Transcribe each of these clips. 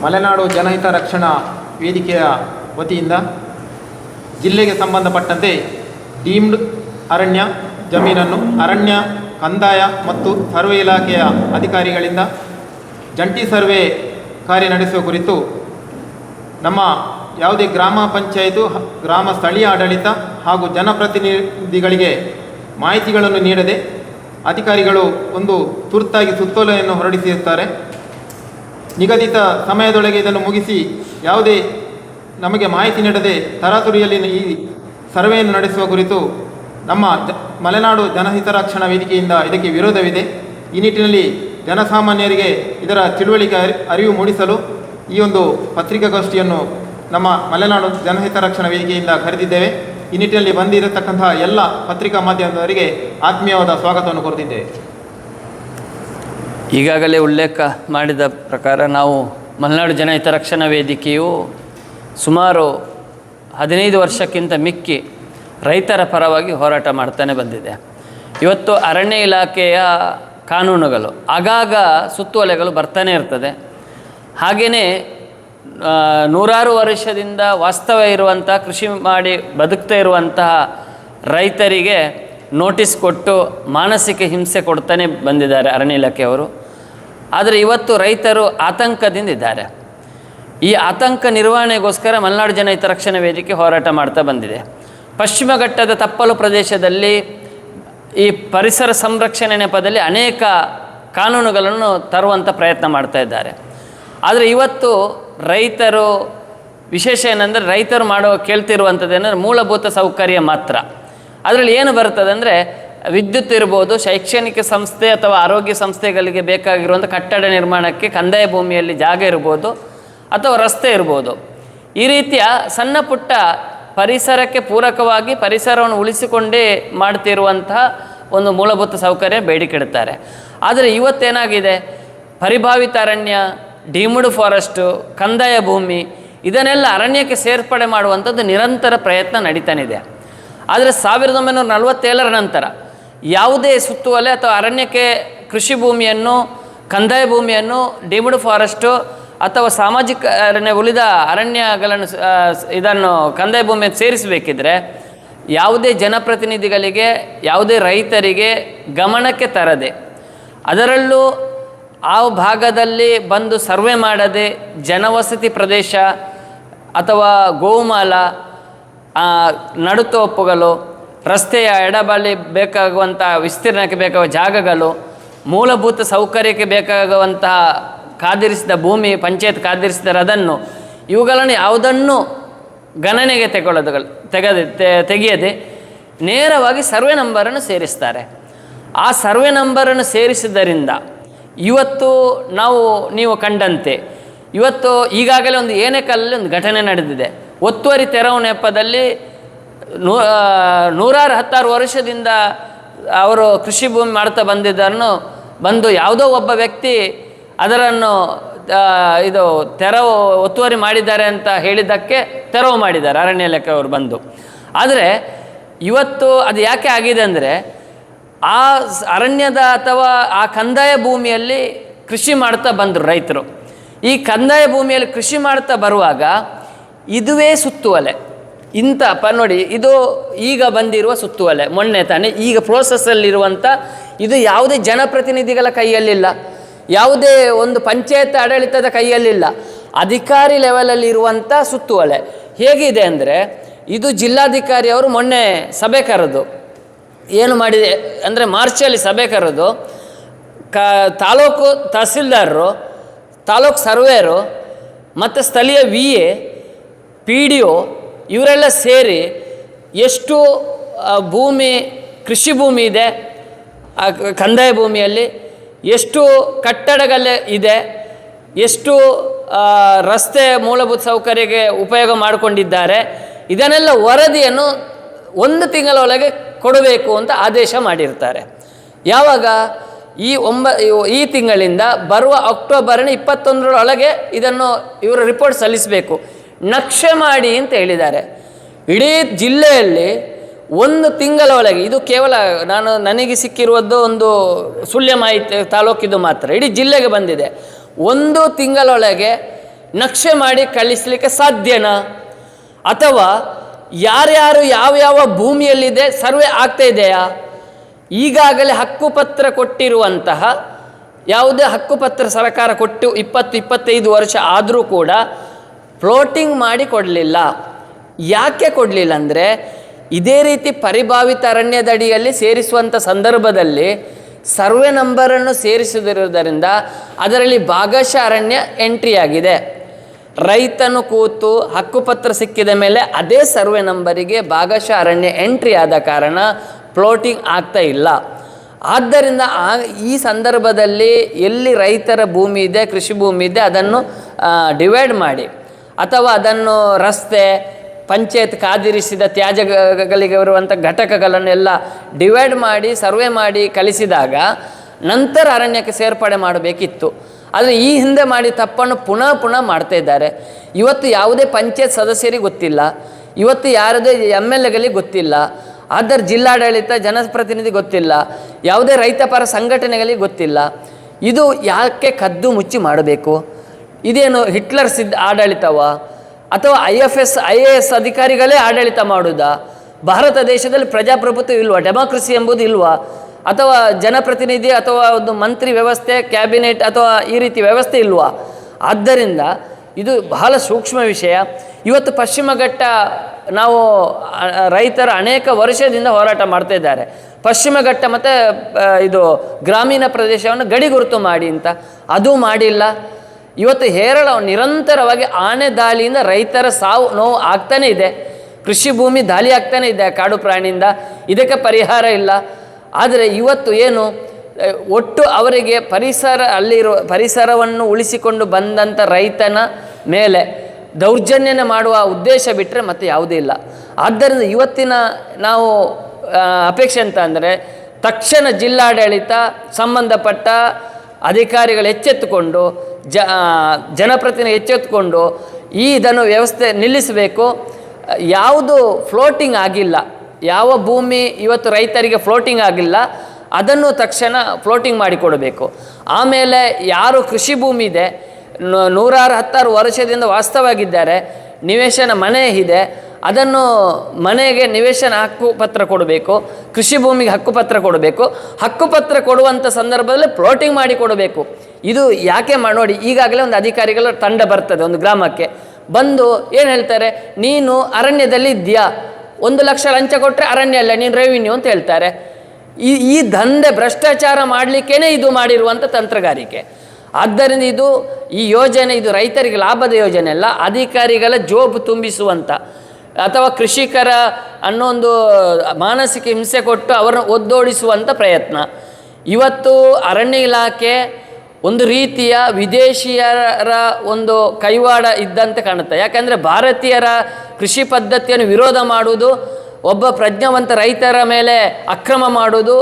ಮಲೆನಾಡು ಜನಹಿತ ರಕ್ಷಣಾ ವೇದಿಕೆಯ ವತಿಯಿಂದ ಜಿಲ್ಲೆಗೆ ಸಂಬಂಧಪಟ್ಟಂತೆ ಡೀಮ್ಡ್ ಅರಣ್ಯ ಜಮೀನನ್ನು ಅರಣ್ಯ ಕಂದಾಯ ಮತ್ತು ಸರ್ವೆ ಇಲಾಖೆಯ ಅಧಿಕಾರಿಗಳಿಂದ ಜಂಟಿ ಸರ್ವೆ ಕಾರ್ಯ ನಡೆಸುವ ಕುರಿತು ನಮ್ಮ ಯಾವುದೇ ಗ್ರಾಮ ಪಂಚಾಯಿತು, ಗ್ರಾಮ ಸ್ಥಳೀಯ ಆಡಳಿತ ಹಾಗೂ ಜನಪ್ರತಿನಿಧಿಗಳಿಗೆ ಮಾಹಿತಿಗಳನ್ನು ನೀಡದೆ ಅಧಿಕಾರಿಗಳು ಒಂದು ತುರ್ತಾಗಿ ಸುತ್ತೋಲೆಯನ್ನು ಹೊರಡಿಸಿರುತ್ತಾರೆ. ನಿಗದಿತ ಸಮಯದೊಳಗೆ ಇದನ್ನು ಮುಗಿಸಿ ಯಾವುದೇ ನಮಗೆ ಮಾಹಿತಿ ನೀಡದೆ ತರಾತುರಿಯಲ್ಲಿ ಈ ಸರ್ವೆಯನ್ನು ನಡೆಸುವ ಕುರಿತು ನಮ್ಮ ಮಲೆನಾಡು ಜನಹಿತ ರಕ್ಷಣಾ ವೇದಿಕೆಯಿಂದ ಇದಕ್ಕೆ ವಿರೋಧವಿದೆ. ಈ ನಿಟ್ಟಿನಲ್ಲಿ ಜನಸಾಮಾನ್ಯರಿಗೆ ಇದರ ತಿಳುವಳಿಕೆ ಅರಿವು ಮೂಡಿಸಲು ಈ ಒಂದು ಪತ್ರಿಕಾಗೋಷ್ಠಿಯನ್ನು ನಮ್ಮ ಮಲೆನಾಡು ಜನಹಿತ ರಕ್ಷಣಾ ವೇದಿಕೆಯಿಂದ ಕರೆದಿದ್ದೇವೆ. ಈ ನಿಟ್ಟಿನಲ್ಲಿ ಬಂದಿರತಕ್ಕಂತಹ ಎಲ್ಲ ಪತ್ರಿಕಾ ಮಾಧ್ಯಮದವರಿಗೆ ಆತ್ಮೀಯವಾದ ಸ್ವಾಗತವನ್ನು ಕೋರುತ್ತಿದ್ದೇವೆ. ಈಗಾಗಲೇ ಉಲ್ಲೇಖ ಮಾಡಿದ ಪ್ರಕಾರ ನಾವು ಮಲೆನಾಡು ಜನಹಿತ ರಕ್ಷಣಾ ವೇದಿಕೆಯು ಸುಮಾರು 15 ವರ್ಷಕ್ಕಿಂತ ಮಿಕ್ಕಿ ರೈತರ ಪರವಾಗಿ ಹೋರಾಟ ಮಾಡ್ತಾನೆ ಬಂದಿದೆ. ಇವತ್ತು ಅರಣ್ಯ ಇಲಾಖೆಯ ಕಾನೂನುಗಳು ಆಗಾಗ ಸುತ್ತೋಲೆಗಳು ಬರ್ತಾನೆ ಇರ್ತದೆ. ಹಾಗೆಯೇ ನೂರಾರು ವರ್ಷದಿಂದ ವಾಸ್ತವ ಇರುವಂಥ ಕೃಷಿ ಮಾಡಿ ಬದುಕ್ತಾ ಇರುವಂತಹ ರೈತರಿಗೆ ನೋಟಿಸ್ ಕೊಟ್ಟು ಮಾನಸಿಕ ಹಿಂಸೆ ಕೊಡ್ತಾನೆ ಬಂದಿದ್ದಾರೆ ಅರಣ್ಯ ಇಲಾಖೆಯವರು. ಆದರೆ ಇವತ್ತು ರೈತರು ಆತಂಕದಿಂದಿದ್ದಾರೆ. ಈ ಆತಂಕ ನಿರ್ವಹಣೆಗೋಸ್ಕರ ಮಲೆನಾಡು ಜನಹಿತ ರಕ್ಷಣಾ ವೇದಿಕೆ ಹೋರಾಟ ಮಾಡ್ತಾ ಬಂದಿದೆ. ಪಶ್ಚಿಮ ಘಟ್ಟದ ತಪ್ಪಲು ಪ್ರದೇಶದಲ್ಲಿ ಈ ಪರಿಸರ ಸಂರಕ್ಷಣೆ ನೆಪದಲ್ಲಿ ಅನೇಕ ಕಾನೂನುಗಳನ್ನು ತರುವಂಥ ಪ್ರಯತ್ನ ಮಾಡ್ತಾ ಇದ್ದಾರೆ. ಆದರೆ ಇವತ್ತು ರೈತರು ವಿಶೇಷ ಏನಂದರೆ ರೈತರು ಕೇಳ್ತಿರುವಂಥದ್ದೇನೆಂದರೆ ಮೂಲಭೂತ ಸೌಕರ್ಯ ಮಾತ್ರ. ಅದರಲ್ಲಿ ಏನು ಬರ್ತದೆ ಅಂದರೆ ವಿದ್ಯುತ್ ಇರ್ಬೋದು, ಶೈಕ್ಷಣಿಕ ಸಂಸ್ಥೆ ಅಥವಾ ಆರೋಗ್ಯ ಸಂಸ್ಥೆಗಳಿಗೆ ಬೇಕಾಗಿರುವಂಥ ಕಟ್ಟಡ ನಿರ್ಮಾಣಕ್ಕೆ ಕಂದಾಯ ಭೂಮಿಯಲ್ಲಿ ಜಾಗ ಇರ್ಬೋದು ಅಥವಾ ರಸ್ತೆ ಇರ್ಬೋದು. ಈ ರೀತಿಯ ಸಣ್ಣ ಪುಟ್ಟ ಪರಿಸರಕ್ಕೆ ಪೂರಕವಾಗಿ ಪರಿಸರವನ್ನು ಉಳಿಸಿಕೊಂಡೇ ಮಾಡ್ತಿರುವಂತಹ ಒಂದು ಮೂಲಭೂತ ಸೌಕರ್ಯ ಬೇಡಿಕೆಡ್ತಾರೆ. ಆದರೆ ಇವತ್ತೇನಾಗಿದೆ, ಪರಿಭಾವಿತ ಅರಣ್ಯ, ಡೀಮ್ಡ್ ಫಾರೆಸ್ಟು, ಕಂದಾಯ ಭೂಮಿ ಇದನ್ನೆಲ್ಲ ಅರಣ್ಯಕ್ಕೆ ಸೇರ್ಪಡೆ ಮಾಡುವಂಥದ್ದು ನಿರಂತರ ಪ್ರಯತ್ನ ನಡೀತಾನಿದೆ. ಆದರೆ 1947 ನಂತರ ಯಾವುದೇ ಸುತ್ತುವಲೆ ಅಥವಾ ಅರಣ್ಯಕ್ಕೆ ಕೃಷಿ ಭೂಮಿಯನ್ನು, ಕಂದಾಯ ಭೂಮಿಯನ್ನು, ಡೀಮ್ಡ್ ಫಾರೆಸ್ಟು ಅಥವಾ ಸಾಮಾಜಿಕ ಅರಣ್ಯ ಉಳಿದ ಅರಣ್ಯಗಳನ್ನು ಇದನ್ನು ಕಂದಾಯ ಭೂಮಿಯನ್ನು ಸೇರಿಸಬೇಕಿದ್ರೆ ಯಾವುದೇ ಜನಪ್ರತಿನಿಧಿಗಳಿಗೆ, ಯಾವುದೇ ರೈತರಿಗೆ ಗಮನಕ್ಕೆ ತರದೆ, ಅದರಲ್ಲೂ ಆ ಭಾಗದಲ್ಲಿ ಬಂದು ಸರ್ವೆ ಮಾಡದೆ ಜನವಸತಿ ಪ್ರದೇಶ ಅಥವಾ ಗೋಮಾಲ, ನಡುತೋಪುಗಳು, ರಸ್ತೆಯ ಎಡಬಲಿ ಬೇಕಾಗುವಂಥ ವಿಸ್ತೀರ್ಣಕ್ಕೆ ಬೇಕಾಗುವ ಜಾಗಗಳು, ಮೂಲಭೂತ ಸೌಕರ್ಯಕ್ಕೆ ಬೇಕಾಗುವಂತಹ ಕಾದಿರಿಸಿದ ಭೂಮಿ, ಪಂಚಾಯತ್ ಕಾದಿರಿಸಿದರೆ ಅದನ್ನು ಇವುಗಳನ್ನು ಯಾವುದನ್ನು ಗಣನೆಗೆ ತೆಗೆಯದೆ ನೇರವಾಗಿ ಸರ್ವೆ ನಂಬರನ್ನು ಸೇರಿಸ್ತಾರೆ. ಆ ಸರ್ವೆ ನಂಬರನ್ನು ಸೇರಿಸಿದ್ದರಿಂದ ಇವತ್ತು ನೀವು ಕಂಡಂತೆ ಇವತ್ತು ಈಗಾಗಲೇ ಒಂದು ಏನೇಕಲ್ಲಲ್ಲಿ ಒಂದು ಘಟನೆ ನಡೆದಿದೆ. ಒತ್ತುವರಿ ತೆರವು ನೆಪದಲ್ಲಿ 116 ವರ್ಷದಿಂದ ಅವರು ಕೃಷಿ ಭೂಮಿ ಮಾಡ್ತಾ ಬಂದಿದ್ದನ್ನು ಬಂದು ಯಾವುದೋ ಒಬ್ಬ ವ್ಯಕ್ತಿ ಅದರನ್ನು ಒತ್ತುವರಿ ಮಾಡಿದ್ದಾರೆ ಅಂತ ಹೇಳಿದ್ದಕ್ಕೆ ತೆರವು ಮಾಡಿದ್ದಾರೆ ಅರಣ್ಯ ಇಲಾಖೆಯವರು ಬಂದು. ಆದರೆ ಇವತ್ತು ಅದು ಯಾಕೆ ಆಗಿದೆ ಅಂದರೆ ಆ ಅರಣ್ಯದ ಅಥವಾ ಆ ಕಂದಾಯ ಭೂಮಿಯಲ್ಲಿ ಕೃಷಿ ಮಾಡ್ತಾ ಬಂದರು ರೈತರು. ಈ ಕಂದಾಯ ಭೂಮಿಯಲ್ಲಿ ಕೃಷಿ ಮಾಡ್ತಾ ಬರುವಾಗ ಇದುವೇ ಸುತ್ತುವಲೆ ನೋಡಿ, ಇದು ಈಗ ಬಂದಿರುವ ಸುತ್ತುವಲೆ, ಮೊನ್ನೆ ತಾನೇ ಈಗ ಪ್ರೋಸೆಸ್ಸಲ್ಲಿರುವಂಥ ಇದು ಯಾವುದೇ ಜನಪ್ರತಿನಿಧಿಗಳ ಕೈಯಲ್ಲಿಲ್ಲ, ಯಾವುದೇ ಒಂದು ಪಂಚಾಯತ್ ಆಡಳಿತದ ಕೈಯಲ್ಲಿಲ್ಲ, ಅಧಿಕಾರಿ ಲೆವೆಲಲ್ಲಿರುವಂಥ ಸುತ್ತುವಲೆ. ಹೇಗಿದೆ ಅಂದರೆ ಇದು ಜಿಲ್ಲಾಧಿಕಾರಿ ಅವರು ಮೊನ್ನೆ ಸಭೆ ಕರೆದು ಏನು ಮಾಡಿದೆ ಅಂದರೆ ಮಾರ್ಚಲ್ಲಿ ಸಭೆ ಕರೆದು ತಾಲೂಕು ತಹಸೀಲ್ದಾರರು, ತಾಲೂಕು ಸರ್ವೇರು ಮತ್ತು ಸ್ಥಳೀಯ VA, PDO ಇವರೆಲ್ಲ ಸೇರಿ ಎಷ್ಟು ಭೂಮಿ ಕೃಷಿ ಭೂಮಿ ಇದೆ ಕಂದಾಯ ಭೂಮಿಯಲ್ಲಿ, ಎಷ್ಟು ಕಟ್ಟಡಗಳೇ ಇದೆ, ಎಷ್ಟು ರಸ್ತೆ ಮೂಲಭೂತ ಸೌಕರ್ಯಕ್ಕೆ ಉಪಯೋಗ ಮಾಡಿಕೊಂಡಿದ್ದಾರೆ, ಇದನ್ನೆಲ್ಲ ವರದಿಯನ್ನು 1 ತಿಂಗಳ ಒಳಗೆ ಕೊಡಬೇಕು ಅಂತ ಆದೇಶ ಮಾಡಿರ್ತಾರೆ. ಯಾವಾಗ ಈ ತಿಂಗಳಿಂದ ಬರುವ ಅಕ್ಟೋಬರ್ 21 ಇದನ್ನು ಇವರು ರಿಪೋರ್ಟ್ ಸಲ್ಲಿಸಬೇಕು, ನಕ್ಷೆ ಮಾಡಿ ಅಂತ ಹೇಳಿದ್ದಾರೆ. ಇಡೀ ಜಿಲ್ಲೆಯಲ್ಲಿ 1 ತಿಂಗಳ ಒಳಗೆ, ಇದು ಕೇವಲ ನನಗೆ ಸಿಕ್ಕಿರುವುದು ಒಂದು ಸುಳ್ಯ ಮಾಹಿತಿ ತಾಲೂಕಿದು ಮಾತ್ರ, ಇಡೀ ಜಿಲ್ಲೆಗೆ ಬಂದಿದೆ. 1 ತಿಂಗಳೊಳಗೆ ನಕ್ಷೆ ಮಾಡಿ ಕಳಿಸಲಿಕ್ಕೆ ಸಾಧ್ಯನಾ? ಅಥವಾ ಯಾರ್ಯಾರು ಯಾವ್ಯಾವ ಭೂಮಿಯಲ್ಲಿದೆ ಸರ್ವೆ ಆಗ್ತಾ ಇದೆಯಾ? ಈಗಾಗಲೇ ಹಕ್ಕುಪತ್ರ ಕೊಟ್ಟಿರುವಂತಹ ಯಾವುದೇ ಹಕ್ಕುಪತ್ರ ಸರ್ಕಾರ ಕೊಟ್ಟು 20-25 ವರ್ಷ ಆದರೂ ಕೂಡ ಫ್ಲೋಟಿಂಗ್ ಮಾಡಿ ಕೊಡಲಿಲ್ಲ. ಯಾಕೆ ಕೊಡಲಿಲ್ಲ ಅಂದರೆ, ಇದೇ ರೀತಿ ಪರಿಭಾವಿತ ಅರಣ್ಯದಡಿಯಲ್ಲಿ ಸೇರಿಸುವಂಥ ಸಂದರ್ಭದಲ್ಲಿ ಸರ್ವೆ ನಂಬರನ್ನು ಸೇರಿಸುವುದರಿಂದ ಅದರಲ್ಲಿ ಭಾಗಶಃ ಅರಣ್ಯ ಎಂಟ್ರಿ ಆಗಿದೆ. ರೈತನು ಕೂತು ಹಕ್ಕುಪತ್ರ ಸಿಕ್ಕಿದ ಮೇಲೆ ಅದೇ ಸರ್ವೆ ನಂಬರಿಗೆ ಭಾಗಶಃ ಅರಣ್ಯ ಎಂಟ್ರಿ ಆದ ಕಾರಣ ಫ್ಲೋಟಿಂಗ್ ಆಗ್ತಾ ಇಲ್ಲ. ಆದ್ದರಿಂದ ಈ ಸಂದರ್ಭದಲ್ಲಿ ಎಲ್ಲಿ ರೈತರ ಭೂಮಿ ಇದೆ, ಕೃಷಿ ಭೂಮಿ ಇದೆ, ಅದನ್ನು ಡಿವೈಡ್ ಮಾಡಿ ಅಥವಾ ಅದನ್ನು ರಸ್ತೆ, ಪಂಚಾಯತ್ ಕಾದಿರಿಸಿದ ತ್ಯಾಜ್ಯಗಳಿಗೆ ಬರುವಂಥ ಘಟಕಗಳನ್ನೆಲ್ಲ ಡಿವೈಡ್ ಮಾಡಿ ಸರ್ವೆ ಮಾಡಿ ಕಳಿಸಿದಾಗ ನಂತರ ಅರಣ್ಯಕ್ಕೆ ಸೇರ್ಪಡೆ ಮಾಡಬೇಕಿತ್ತು. ಆದರೆ ಈ ಹಿಂದೆ ಮಾಡಿ ತಪ್ಪನ್ನು ಪುನಃ ಮಾಡ್ತಾ ಇದ್ದಾರೆ. ಇವತ್ತು ಯಾವುದೇ ಪಂಚಾಯತ್ ಸದಸ್ಯರಿಗೆ ಗೊತ್ತಿಲ್ಲ, ಇವತ್ತು ಯಾರದೇ MLAಗಳಿಗೆ ಗೊತ್ತಿಲ್ಲ, ಆದರೆ ಜಿಲ್ಲಾಡಳಿತ ಜನಪ್ರತಿನಿಧಿ ಗೊತ್ತಿಲ್ಲ, ಯಾವುದೇ ರೈತಪರ ಸಂಘಟನೆಗಳಿಗೆ ಗೊತ್ತಿಲ್ಲ. ಇದು ಯಾಕೆ ಕದ್ದು ಮುಚ್ಚಿ ಮಾಡಬೇಕು? ಇದೇನು ಹಿಟ್ಲರ್ ಆಡಳಿತವ ಅಥವಾ IAS ಅಧಿಕಾರಿಗಳೇ ಆಡಳಿತ ಮಾಡುವುದಾ? ಭಾರತ ದೇಶದಲ್ಲಿ ಪ್ರಜಾಪ್ರಭುತ್ವ ಇಲ್ವಾ? ಡೆಮಾಕ್ರಸಿ ಎಂಬುದು ಇಲ್ವಾ? ಅಥವಾ ಜನಪ್ರತಿನಿಧಿ ಅಥವಾ ಒಂದು ಮಂತ್ರಿ ವ್ಯವಸ್ಥೆ, ಕ್ಯಾಬಿನೆಟ್ ಅಥವಾ ಈ ರೀತಿ ವ್ಯವಸ್ಥೆ ಇಲ್ವಾ? ಆದ್ದರಿಂದ ಇದು ಬಹಳ ಸೂಕ್ಷ್ಮ ವಿಷಯ. ಇವತ್ತು ಪಶ್ಚಿಮ ಘಟ್ಟ ನಾವು ರೈತರು ಅನೇಕ ವರ್ಷದಿಂದ ಹೋರಾಟ ಮಾಡ್ತಾ ಇದ್ದಾರೆ. ಪಶ್ಚಿಮ ಘಟ್ಟ ಮತ್ತು ಇದು ಗ್ರಾಮೀಣ ಪ್ರದೇಶವನ್ನು ಗಡಿ ಗುರುತು ಮಾಡಿ ಅಂತ, ಅದು ಮಾಡಿಲ್ಲ. ಇವತ್ತು ಹೇರಳ ನಿರಂತರವಾಗಿ ಆನೆ ದಾಳಿಯಿಂದ ರೈತರ ಸಾವು ನೋವು ಆಗ್ತಾನೇ ಇದೆ. ಕೃಷಿ ಭೂಮಿ ದಾಳಿ ಆಗ್ತಾನೇ ಇದೆ ಕಾಡು ಪ್ರಾಣಿಯಿಂದ. ಇದಕ್ಕೆ ಪರಿಹಾರ ಇಲ್ಲ. ಆದರೆ ಇವತ್ತು ಏನು ಒಟ್ಟು ಅವರಿಗೆ ಪರಿಸರವನ್ನು ಉಳಿಸಿಕೊಂಡು ಬಂದಂಥ ರೈತನ ಮೇಲೆ ದೌರ್ಜನ್ಯನ ಮಾಡುವ ಉದ್ದೇಶ ಬಿಟ್ಟರೆ ಮತ್ತೆ ಯಾವುದೇ ಇಲ್ಲ. ಆದ್ದರಿಂದ ಇವತ್ತಿನ ನಾವು ಅಪೇಕ್ಷೆ ಅಂತ ಅಂದರೆ, ತಕ್ಷಣ ಜಿಲ್ಲಾಡಳಿತ ಸಂಬಂಧಪಟ್ಟ ಅಧಿಕಾರಿಗಳು ಎಚ್ಚೆತ್ತುಕೊಂಡು ಜನಪ್ರತಿನಿಧಿ ಎಚ್ಚೆತ್ತುಕೊಂಡು ಇದನ್ನು ವ್ಯವಸ್ಥೆ ನಿಲ್ಲಿಸಬೇಕು. ಯಾವುದು ಫ್ಲೋಟಿಂಗ್ ಆಗಿಲ್ಲ, ಯಾವ ಭೂಮಿ ಇವತ್ತು ರೈತರಿಗೆ ಫ್ಲೋಟಿಂಗ್ ಆಗಿಲ್ಲ ಅದನ್ನು ತಕ್ಷಣ ಫ್ಲೋಟಿಂಗ್ ಮಾಡಿಕೊಡಬೇಕು. ಆಮೇಲೆ ಯಾರು ಕೃಷಿ ಭೂಮಿ ಇದೆ, 110 ವರ್ಷದಿಂದ ವಾಸ್ತವಾಗಿದ್ದಾರೆ, ನಿವೇಶನ ಮನೆ ಇದೆ, ಅದನ್ನು ಮನೆಗೆ ನಿವೇಶನ ಹಕ್ಕುಪತ್ರ ಕೊಡಬೇಕು, ಕೃಷಿ ಭೂಮಿಗೆ ಹಕ್ಕುಪತ್ರ ಕೊಡಬೇಕು. ಹಕ್ಕುಪತ್ರ ಕೊಡುವಂಥ ಸಂದರ್ಭದಲ್ಲಿ ಫ್ಲೋಟಿಂಗ್ ಮಾಡಿ ಕೊಡಬೇಕು. ಇದು ಯಾಕೆ ನೋಡಿ, ಈಗಾಗಲೇ ಒಂದು ಅಧಿಕಾರಿಗಳ ತಂಡ ಬರ್ತದೆ ಒಂದು ಗ್ರಾಮಕ್ಕೆ ಬಂದು ಏನು ಹೇಳ್ತಾರೆ, ನೀನು ಅರಣ್ಯದಲ್ಲಿ ಇದೆಯಾ, 1 ಲಕ್ಷ ಲಂಚ ಕೊಟ್ಟರೆ ಅರಣ್ಯ ಅಲ್ಲ, ನೀನು ರೆವಿನ್ಯೂ ಅಂತ ಹೇಳ್ತಾರೆ. ಈ ದಂಧೆ ಭ್ರಷ್ಟಾಚಾರ ಮಾಡಲಿಕ್ಕೇ ಇದು ಮಾಡಿರುವಂಥ ತಂತ್ರಗಾರಿಕೆ. ಆದ್ದರಿಂದ ಈ ಯೋಜನೆ ಇದು ರೈತರಿಗೆ ಲಾಭದ ಯೋಜನೆ ಅಲ್ಲ, ಅಧಿಕಾರಿಗಳ ಜೋಬು ತುಂಬಿಸುವಂಥ ಅಥವಾ ಕೃಷಿಕರ ಅನ್ನೋ ಒಂದು ಮಾನಸಿಕ ಹಿಂಸೆ ಕೊಟ್ಟು ಅವರನ್ನು ಒದ್ದೋಡಿಸುವಂಥ ಪ್ರಯತ್ನ. ಇವತ್ತು ಅರಣ್ಯ ಇಲಾಖೆ ಒಂದು ರೀತಿಯ ವಿದೇಶಿಯರ ಒಂದು ಕೈವಾಡ ಇದ್ದಂತೆ ಕಾಣುತ್ತೆ. ಯಾಕಂದರೆ ಭಾರತೀಯರ ಕೃಷಿ ಪದ್ಧತಿಯನ್ನು ವಿರೋಧ ಮಾಡುವುದು, ಒಬ್ಬ ಪ್ರಜ್ಞಾವಂತ ರೈತರ ಮೇಲೆ ಅಕ್ರಮ ಮಾಡುವುದು,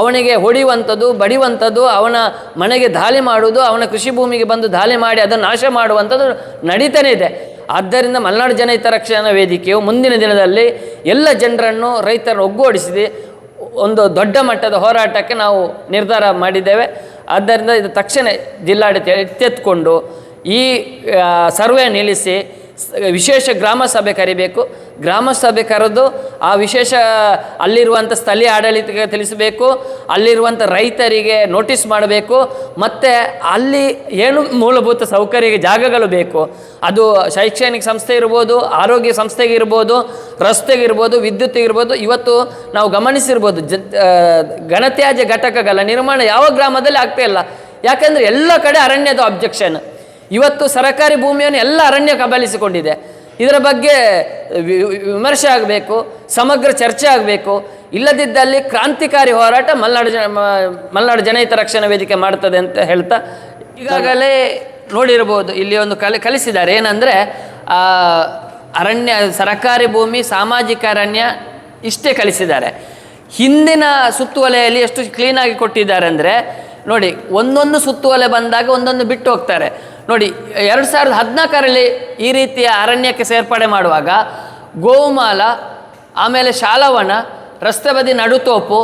ಅವನಿಗೆ ಹೊಡೆಯುವಂಥದ್ದು, ಬಡಿಯುವಂಥದ್ದು, ಅವನ ಮನೆಗೆ ದಾಳಿ ಮಾಡುವುದು, ಅವನ ಕೃಷಿ ಭೂಮಿಗೆ ಬಂದು ದಾಳಿ ಮಾಡಿ ಅದನ್ನು ನಾಶ ಮಾಡುವಂಥದ್ದು ನಡೀತಾನೆ ಇದೆ. ಆದ್ದರಿಂದ ಮಲೆನಾಡು ಜನಹಿತ ರಕ್ಷಣಾ ವೇದಿಕೆಯು ಮುಂದಿನ ದಿನದಲ್ಲಿ ಎಲ್ಲ ಜನರನ್ನು, ರೈತರನ್ನು ಒಗ್ಗೂಡಿಸಿ ಒಂದು ದೊಡ್ಡ ಮಟ್ಟದ ಹೋರಾಟಕ್ಕೆ ನಾವು ನಿರ್ಧಾರ ಮಾಡಿದ್ದೇವೆ. ಆದ್ದರಿಂದ ಇದು ತಕ್ಷಣ ಜಿಲ್ಲಾಡಳಿತ ಎಚ್ಚೆತ್ತುಕೊಂಡು ಈ ಸರ್ವೆ ನಿಲ್ಲಿಸಿ ವಿಶೇಷ ಗ್ರಾಮ ಸಭೆ ಕರಿಬೇಕು. ಗ್ರಾಮ ಸಭೆ ಕರೆದು ಆ ವಿಶೇಷ ಅಲ್ಲಿರುವಂಥ ಸ್ಥಳೀಯ ಆಡಳಿತಕ್ಕೆ ತಿಳಿಸಬೇಕು, ಅಲ್ಲಿರುವಂಥ ರೈತರಿಗೆ ನೋಟಿಸ್ ಮಾಡಬೇಕು. ಮತ್ತು ಅಲ್ಲಿ ಏನು ಮೂಲಭೂತ ಸೌಕರ್ಯ ಜಾಗಗಳು ಬೇಕು, ಅದು ಶೈಕ್ಷಣಿಕ ಸಂಸ್ಥೆ ಇರ್ಬೋದು, ಆರೋಗ್ಯ ಸಂಸ್ಥೆಗೆ ಇರ್ಬೋದು, ರಸ್ತೆಗಿರ್ಬೋದು, ವಿದ್ಯುತ್ತಿಗಿರ್ಬೋದು. ಇವತ್ತು ನಾವು ಗಮನಿಸಿರ್ಬೋದು, ಘನತ್ಯಾಜ್ಯ ಘಟಕಗಳ ನಿರ್ಮಾಣ ಯಾವ ಗ್ರಾಮದಲ್ಲಿ ಆಗ್ತಾ ಇಲ್ಲ. ಯಾಕಂದರೆ ಎಲ್ಲ ಕಡೆ ಅರಣ್ಯದ ಅಬ್ಜೆಕ್ಷನ್. ಇವತ್ತು ಸರ್ಕಾರಿ ಭೂಮಿಯನ್ನು ಎಲ್ಲ ಅರಣ್ಯ ಕಬಳಿಸಿಕೊಂಡಿದೆ. ಇದರ ಬಗ್ಗೆ ವಿಮರ್ಶೆ ಆಗಬೇಕು, ಸಮಗ್ರ ಚರ್ಚೆ ಆಗಬೇಕು. ಇಲ್ಲದಿದ್ದಲ್ಲಿ ಕ್ರಾಂತಿಕಾರಿ ಹೋರಾಟ ಮಲೆನಾಡು ಜನಹಿತ ರಕ್ಷಣಾ ವೇದಿಕೆ ಮಾಡ್ತದೆ ಅಂತ ಹೇಳ್ತಾ, ಈಗಾಗಲೇ ನೋಡಿರ್ಬೋದು ಇಲ್ಲಿ ಒಂದು ಕಲಿಸಿದ್ದಾರೆ. ಏನಂದರೆ ಅರಣ್ಯ, ಸರ್ಕಾರಿ ಭೂಮಿ, ಸಾಮಾಜಿಕ ಅರಣ್ಯ ಇಷ್ಟೇ ಕಲಿಸಿದ್ದಾರೆ. ಹಿಂದಿನ ಸುತ್ತುವಲೆಯಲ್ಲಿ ಎಷ್ಟು ಕ್ಲೀನಾಗಿ ಕೊಟ್ಟಿದ್ದಾರೆ ಅಂದರೆ ನೋಡಿ, ಒಂದೊಂದು ಸುತ್ತುವಲೆ ಬಂದಾಗ ಒಂದೊಂದು ಬಿಟ್ಟು ಹೋಗ್ತಾರೆ. ನೋಡಿ, 2014ರಲ್ಲಿ ಈ ರೀತಿಯ ಅರಣ್ಯಕ್ಕೆ ಸೇರ್ಪಡೆ ಮಾಡುವಾಗ ಗೋಮಾಲ, ಆಮೇಲೆ ಶಾಲವನ, ರಸ್ತೆ ಬದಿ ನಡುತೋಪು,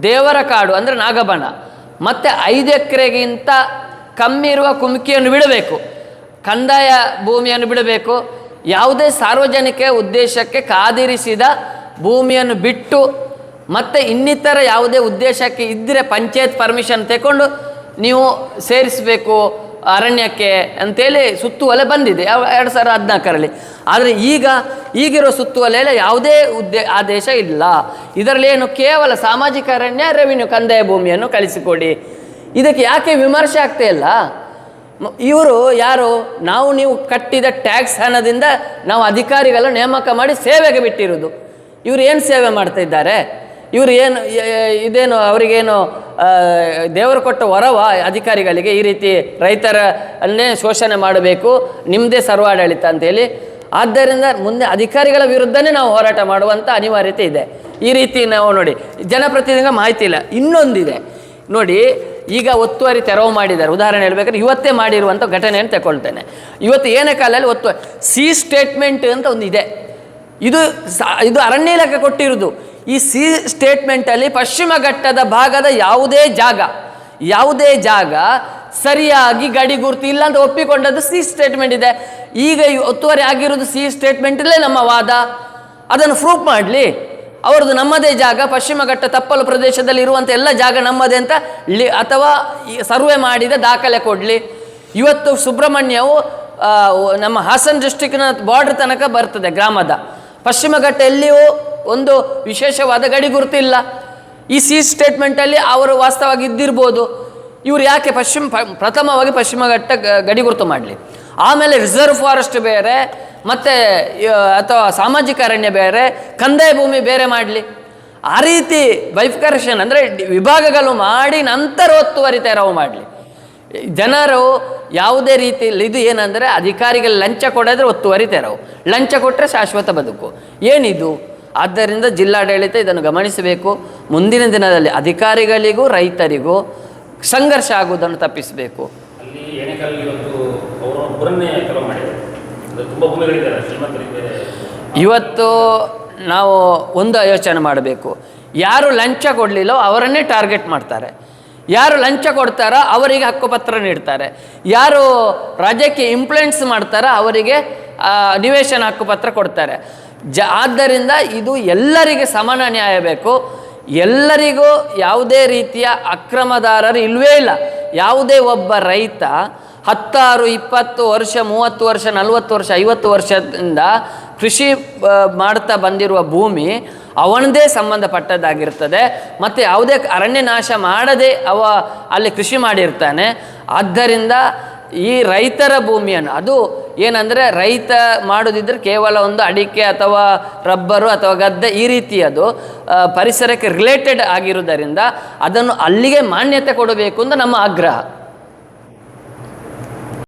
ದೇವರ ಕಾಡು ಅಂದರೆ ನಾಗಬನ, ಮತ್ತು 5 ಎಕರೆಗಿಂತ ಕಮ್ಮಿ ಇರುವ ಕುಮ್ಕಿಯನ್ನು ಬಿಡಬೇಕು. ಕಂದಾಯ ಭೂಮಿಯನ್ನು ಬಿಡಬೇಕು. ಯಾವುದೇ ಸಾರ್ವಜನಿಕ ಉದ್ದೇಶಕ್ಕೆ ಕಾದಿರಿಸಿದ ಭೂಮಿಯನ್ನು ಬಿಟ್ಟು ಮತ್ತು ಇನ್ನಿತರ ಯಾವುದೇ ಉದ್ದೇಶಕ್ಕೆ ಇದ್ದರೆ ಪಂಚಾಯತ್ ಪರ್ಮಿಷನ್ ತಗೊಂಡು ನೀವು ಸೇರಿಸಬೇಕು ಅರಣ್ಯಕ್ಕೆ ಅಂತೇಳಿ ಸುತ್ತುವಲೆ ಬಂದಿದೆ 2014ರಲ್ಲಿ. ಆದರೆ ಈಗಿರೋ ಸುತ್ತುವಲೆಯಲ್ಲಿ ಯಾವುದೇ ಆದೇಶ ಇಲ್ಲ. ಇದರಲ್ಲಿ ಏನು ಕೇವಲ ಸಾಮಾಜಿಕ ಅರಣ್ಯ, ರೆವಿನ್ಯೂ, ಕಂದಾಯ ಭೂಮಿಯನ್ನು ಕಳಿಸಿಕೊಡಿ. ಇದಕ್ಕೆ ಯಾಕೆ ವಿಮರ್ಶೆ ಆಗ್ತಾ ಇಲ್ಲ? ಇವರು ಯಾರು? ನೀವು ಕಟ್ಟಿದ ಟ್ಯಾಕ್ಸ್ ಹಣದಿಂದ ನಾವು ಅಧಿಕಾರಿಗಳನ್ನು ನೇಮಕ ಮಾಡಿ ಸೇವೆಗೆ ಬಿಟ್ಟಿರೋದು. ಇವರು ಏನು ಸೇವೆ ಮಾಡ್ತಾ ಇದ್ದಾರೆ? ಇವರು ಇದೇನು ಅವರಿಗೇನು ದೇವರು ಕೊಟ್ಟ ವರವ ಅಧಿಕಾರಿಗಳಿಗೆ ಈ ರೀತಿ ರೈತರನ್ನೇ ಶೋಷಣೆ ಮಾಡಬೇಕು, ನಿಮ್ಮದೇ ಸರ್ವಾಡಳಿತ ಅಂತೇಳಿ? ಆದ್ದರಿಂದ ಮುಂದೆ ಅಧಿಕಾರಿಗಳ ವಿರುದ್ಧನೇ ನಾವು ಹೋರಾಟ ಮಾಡುವಂಥ ಅನಿವಾರ್ಯತೆ ಇದೆ. ಈ ರೀತಿ ನಾವು ನೋಡಿ, ಜನಪ್ರತಿನಿಧಿಗೆ ಮಾಹಿತಿ ಇಲ್ಲ. ಇನ್ನೊಂದಿದೆ ನೋಡಿ, ಈಗ ಒತ್ತುವರಿ ತೆರವು ಮಾಡಿದ್ದಾರೆ. ಉದಾಹರಣೆ ಹೇಳ್ಬೇಕಾದ್ರೆ ಇವತ್ತೇ ಮಾಡಿರುವಂಥ ಘಟನೆಯನ್ನು ತಗೊಳ್ತೇನೆ. ಇವತ್ತು ಏನೇ ಕಾಲದಲ್ಲಿ ಸಿ ಸ್ಟೇಟ್ಮೆಂಟ್ ಅಂತ ಒಂದಿದೆ. ಇದು ಅರಣ್ಯ ಇಲಾಖೆ ಕೊಟ್ಟಿರೋದು. ಈ ಸಿ ಸ್ಟೇಟ್ಮೆಂಟಲ್ಲಿ ಪಶ್ಚಿಮ ಘಟ್ಟದ ಭಾಗದ ಯಾವುದೇ ಜಾಗ ಸರಿಯಾಗಿ ಗಡಿ ಗುರುತು ಇಲ್ಲ ಅಂತ ಒಪ್ಪಿಕೊಂಡದ್ದು ಸಿ ಸ್ಟೇಟ್ಮೆಂಟ್ ಇದೆ. ಈಗ ಒತ್ತುವರಿ ಆಗಿರೋದು ಸಿ ಸ್ಟೇಟ್ಮೆಂಟಲ್ಲೇ ನಮ್ಮ ವಾದ. ಅದನ್ನು ಪ್ರೂಫ್ ಮಾಡಲಿ. ಅವ್ರದ್ದು ನಮ್ಮದೇ ಜಾಗ, ಪಶ್ಚಿಮ ಘಟ್ಟ ತಪ್ಪಲು ಪ್ರದೇಶದಲ್ಲಿ ಇರುವಂಥ ಎಲ್ಲ ಜಾಗ ನಮ್ಮದೇ ಅಂತ ಅಥವಾ ಸರ್ವೆ ಮಾಡಿದ ದಾಖಲೆ ಕೊಡಲಿ. ಇವತ್ತು ಸುಬ್ರಹ್ಮಣ್ಯವು ನಮ್ಮ ಹಾಸನ ಡಿಸ್ಟಿಕ್ನ ಬಾರ್ಡ್ರ್ ತನಕ ಬರ್ತದೆ ಗ್ರಾಮದ. ಪಶ್ಚಿಮ ಘಟ್ಟ ಎಲ್ಲಿಯೂ ಒಂದು ವಿಶೇಷವಾದ ಗಡಿ ಗುರುತಿಲ್ಲ. ಈ ಸಿ ಸ್ಟೇಟ್ಮೆಂಟಲ್ಲಿ ಅವರು ವಾಸ್ತವವಾಗಿ ಇದ್ದಿರ್ಬೋದು. ಇವರು ಯಾಕೆ ಪ್ರಥಮವಾಗಿ ಪಶ್ಚಿಮ ಘಟ್ಟ ಗಡಿ ಗುರುತು ಮಾಡಲಿ, ಆಮೇಲೆ ರಿಸರ್ವ್ ಫಾರೆಸ್ಟ್ ಬೇರೆ ಮತ್ತು ಅಥವಾ ಸಾಮಾಜಿಕ ಅರಣ್ಯ ಬೇರೆ, ಕಂದಾಯ ಭೂಮಿ ಬೇರೆ ಮಾಡಲಿ. ಆ ರೀತಿ ಬೈಫಿಕರೇಷನ್ ಅಂದರೆ ವಿಭಾಗಗಳು ಮಾಡಿ ನಂತರ ಒತ್ತುವರಿ ತೆರವು ಮಾಡಲಿ. ಜನರು ಯಾವುದೇ ರೀತಿಯಲ್ಲಿ ಇದು ಏನಂದರೆ ಅಧಿಕಾರಿಗಳು ಲಂಚ ಕೊಡೋದ್ರೆ ಒತ್ತುವರಿ ತೆರವು, ಲಂಚ ಕೊಟ್ಟರೆ ಶಾಶ್ವತ ಬದುಕು. ಏನಿದು? ಆದ್ದರಿಂದ ಜಿಲ್ಲಾಡಳಿತ ಇದನ್ನು ಗಮನಿಸಬೇಕು. ಮುಂದಿನ ದಿನದಲ್ಲಿ ಅಧಿಕಾರಿಗಳಿಗೂ ರೈತರಿಗೂ ಸಂಘರ್ಷ ಆಗುವುದನ್ನು ತಪ್ಪಿಸಬೇಕು. ಇವತ್ತು ನಾವು ಒಂದು ಯೋಚನೆ ಮಾಡಬೇಕು. ಯಾರು ಲಂಚ ಕೊಡಲಿಲ್ಲೋ ಅವರನ್ನೇ ಟಾರ್ಗೆಟ್ ಮಾಡ್ತಾರೆ. ಯಾರು ಲಂಚ ಕೊಡ್ತಾರೋ ಅವರಿಗೆ ಹಕ್ಕುಪತ್ರ ನೀಡ್ತಾರೆ. ಯಾರು ರಾಜ್ಯಕ್ಕೆ ಇನ್ಫ್ಲುಯೆನ್ಸ್ ಮಾಡ್ತಾರೋ ಅವರಿಗೆ ನಿವೇಶನ ಹಕ್ಕುಪತ್ರ ಕೊಡ್ತಾರೆ. ಆದ್ದರಿಂದ ಇದು ಎಲ್ಲರಿಗೆ ಸಮಾನ ನ್ಯಾಯ ಬೇಕು. ಎಲ್ಲರಿಗೂ ಯಾವುದೇ ರೀತಿಯ ಅಕ್ರಮದಾರರು ಇಲ್ಲವೇ ಇಲ್ಲ. ಯಾವುದೇ ಒಬ್ಬ ರೈತ 10, 20 ವರ್ಷ, 30 ವರ್ಷ, 40 ವರ್ಷ, 50 ವರ್ಷದಿಂದ ಕೃಷಿ ಮಾಡ್ತಾ ಬಂದಿರುವ ಭೂಮಿ ಅವನದೇ ಸಂಬಂಧಪಟ್ಟದ್ದಾಗಿರ್ತದೆ. ಮತ್ತು ಯಾವುದೇ ಅರಣ್ಯ ನಾಶ ಮಾಡದೆ ಅಲ್ಲಿ ಕೃಷಿ ಮಾಡಿರ್ತಾನೆ. ಆದ್ದರಿಂದ ಈ ರೈತರ ಭೂಮಿಯನ್ನು, ಅದು ಏನಂದರೆ ರೈತ ಮಾಡೋದಿದ್ದರೆ ಕೇವಲ ಒಂದು ಅಡಿಕೆ ಅಥವಾ ರಬ್ಬರು ಅಥವಾ ಗದ್ದೆ ಈ ರೀತಿಯದು ಪರಿಸರಕ್ಕೆ ರಿಲೇಟೆಡ್ ಆಗಿರುವುದರಿಂದ ಅದನ್ನು ಅಲ್ಲಿಗೆ ಮಾನ್ಯತೆ ಕೊಡಬೇಕು ಅಂತ ನಮ್ಮ ಆಗ್ರಹ.